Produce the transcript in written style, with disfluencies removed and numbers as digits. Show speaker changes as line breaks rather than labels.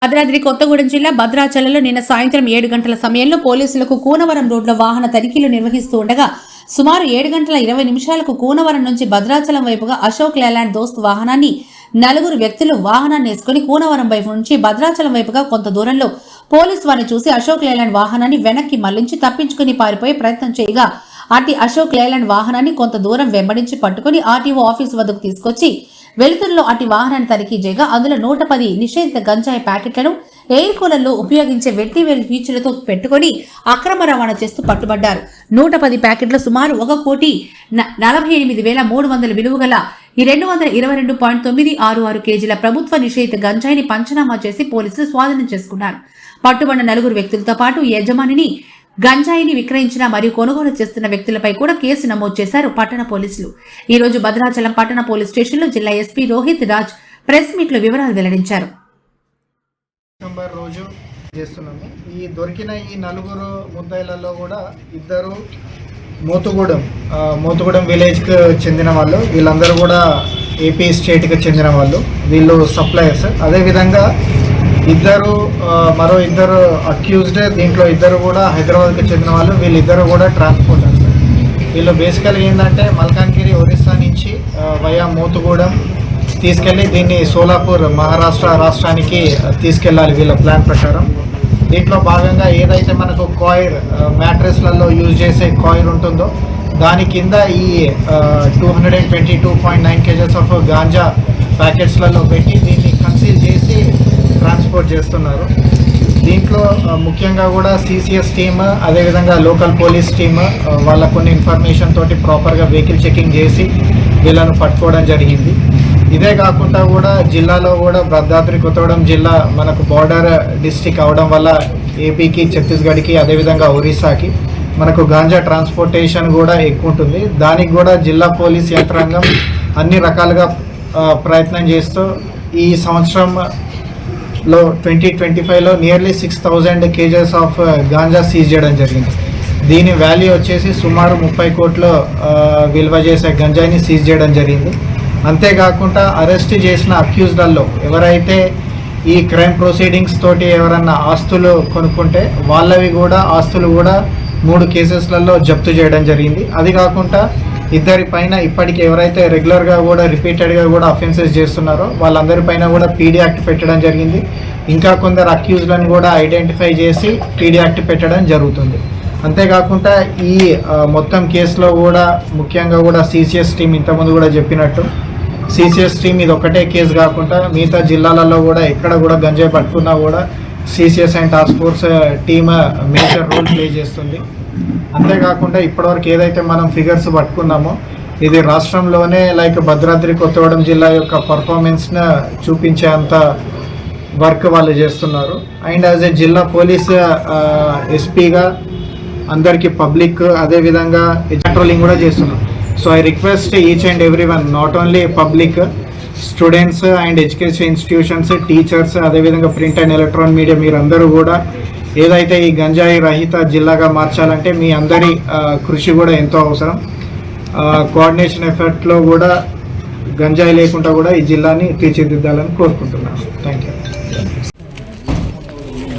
భద్రాద్రి కొత్తగూడెం జిల్లా భద్రాచలంలో నిన్న సాయంత్రం 7 గంటల సమయంలో పోలీసులకు కూనవరం రోడ్లో వాహన తనిఖీలు నిర్వహిస్తూ ఉండగా సుమారు 7 గంటల 20 నిమిషాలకు కూనవరం నుంచి భద్రాచలం వైపుగా అశోక్ లేలాండ్ దోస్త్ వాహనాన్ని నలుగురు వ్యక్తులు వాహనాన్ని వేసుకుని కూనవరం వైపు నుంచి భద్రాచలం వైపుగా కొంత దూరంలో పోలీసు వారిని చూసి అశోక్ లేలాండ్ వాహనాన్ని వెనక్కి మళ్లించి తప్పించుకుని పారిపోయే ప్రయత్నం చేయగా అట్టి అశోక్ లేలాండ్ వాహనాన్ని కొంత దూరం వెంబడించి పట్టుకుని ఆర్టీఓ ఆఫీసు వద్దకు తీసుకొచ్చి వెలుతురులో అటు వాహనాన్ని తనిఖీ చేయగా అందులో 110 నిషేధిత గంజాయి ప్యాకెట్లను ఎయిర్ కూలర్లో ఉపయోగించే వెట్టివేలు ఫీచర్లతో పెట్టుకుని అక్రమ రవాణా చేస్తూ పట్టుబడ్డారు. 110 ప్యాకెట్లు సుమారు 1,48,300 విలువ గల ఈ 222.966 కేజీల ప్రభుత్వ నిషేధిత గంజాయిని పంచనామా చేసి పోలీసులు స్వాధీనం చేసుకున్నారు. పట్టుబడిన 4 వ్యక్తులతో పాటు యజమానిని గంజాయిని విక్రయించిన మరియు కొనుగోలు చేస్తున్న వ్యక్తులపై కూడా కేసు నమోదు చేశారు పట్టణ పోలీసులు. ఈ రోజు భద్రాచలం పట్టణ పోలీస్ స్టేషన్లో జిల్లా SP Rohit Raj press meet లో వివరాలు వెల్లడించారు.
రోజు చేస్తున్నాము. ఈ దొరికిన ఈ 4 ముద్దాయిలలో కూడా 2 మోతుగూడెం విలేజ్కి చెందిన వాళ్ళు, వీళ్ళందరూ కూడా ఏపీ స్టేట్కి చెందిన వాళ్ళు. వీళ్ళు సప్లయర్స్. అదేవిధంగా మరో ఇద్దరు అక్యూజ్డ్, దీంట్లో 2 కూడా హైదరాబాద్కి చెందిన వాళ్ళు. వీళ్ళిద్దరు కూడా ట్రాన్స్పోర్టర్స్. వీళ్ళు బేసికల్గా ఏంటంటే మల్కాన్గిరి ఒరిస్సా నుంచి వయా మోతుగూడెం తీసుకెళ్ళి దీన్ని సోలాపూర్ మహారాష్ట్ర రాష్ట్రానికి తీసుకెళ్ళాలి వీళ్ళ ప్లాన్ ప్రకారం. దీంట్లో భాగంగా ఏదైతే మనకు కాయిర్ మ్యాట్రెస్లలో యూజ్ చేసే కాయిర్ ఉంటుందో దాని కింద ఈ 222.9 కేజెస్ ఆఫ్ గాంజా ప్యాకెట్స్లలో పెట్టి దీన్ని కన్సీల్ చేసి ట్రాన్స్పోర్ట్ చేస్తున్నారు. దీంట్లో ముఖ్యంగా కూడా సిసిఎస్ టీమ్, అదేవిధంగా లోకల్ పోలీస్ టీమ్ వాళ్ళ కొన్ని ఇన్ఫర్మేషన్ తోటి ప్రాపర్గా వెహికల్ చెకింగ్ చేసి వీళ్ళను పట్టుకోవడం జరిగింది. ఇదే కాకుండా కూడా జిల్లాలో కూడా భద్రాద్రి కొత్తగూడెం జిల్లా మనకు బార్డర్ డిస్టిక్ అవడం వల్ల ఏపీకి, ఛత్తీస్గఢ్కి, అదేవిధంగా ఒరిస్సాకి మనకు గాంజా ట్రాన్స్పోర్టేషన్ కూడా ఎక్కువ ఉంటుంది. దానికి కూడా జిల్లా పోలీస్ యంత్రాంగం అన్ని రకాలుగా ప్రయత్నం చేస్తూ ఈ సంవత్సరంలో 2025లో nearly 6,000 cases of ganja seize చేయడం జరిగింది. దీని వాల్యూ వచ్చేసి సుమారు 30 కోట్ల విలువ చేసే గంజాయిని సీజ్ చేయడం జరిగింది. అంతేకాకుండా అరెస్ట్ చేసిన అక్యూజ్డ్లలో ఎవరైతే ఈ క్రైమ్ ప్రొసీడింగ్స్ తోటి ఎవరన్నా ఆస్తులు కొనుక్కుంటే వాళ్ళవి కూడా ఆస్తులు కూడా 3 కేసెస్లలో జప్తు చేయడం జరిగింది. అది కాకుండా 2 పైన ఇప్పటికి ఎవరైతే రెగ్యులర్గా కూడా రిపీటెడ్గా కూడా అఫెన్సెస్ చేస్తున్నారో వాళ్ళందరిపైన కూడా పీడీ యాక్ట్ పెట్టడం జరిగింది. ఇంకా కొందరు అక్యూజ్లను కూడా ఐడెంటిఫై చేసి పీడీ యాక్ట్ పెట్టడం జరుగుతుంది. అంతేకాకుండా ఈ మొత్తం కేసులో కూడా ముఖ్యంగా కూడా సిసిఎస్ టీం ఇంతకుముందు కూడా చెప్పినట్టు సిసిఎస్ టీం ఇది ఒకటే కేసు కాకుండా మిగతా జిల్లాలలో కూడా ఎక్కడ కూడా గంజాయి పట్టుకున్నా కూడా CCS and task force team major role play చేస్తుంది. అంతేకాకుండా ఇప్పటివరకు ఏదైతే మనం ఫిగర్స్ పట్టుకున్నామో ఇది రాష్ట్రంలోనే భద్రాద్రి కొత్తగూడెం జిల్లా యొక్క పర్ఫార్మెన్స్ను చూపించేంత వర్క్ వాళ్ళు చేస్తున్నారు. అండ్ యాజ్ ఏ జిల్లా పోలీస్ ఎస్పీగా అందరికీ పబ్లిక్ అదేవిధంగా పెట్రోలింగ్ కూడా చేస్తున్నాం. So I request each and every one, not only public, students and education institutions, teachers, అదేవిధంగా ప్రింట్ అండ్ ఎలక్ట్రానిక్ మీడియా మీరందరూ కూడా ఏదైతే ఈ గంజాయి రహిత జిల్లాగా మార్చాలంటే మీ అందరి కృషి కూడా ఎంతో అవసరం. కోఆర్డినేషన్ ఎఫర్ట్లో కూడా గంజాయి లేకుండా కూడా ఈ జిల్లాని తీర్చిదిద్దాలని కోరుకుంటున్నాను. Thank you.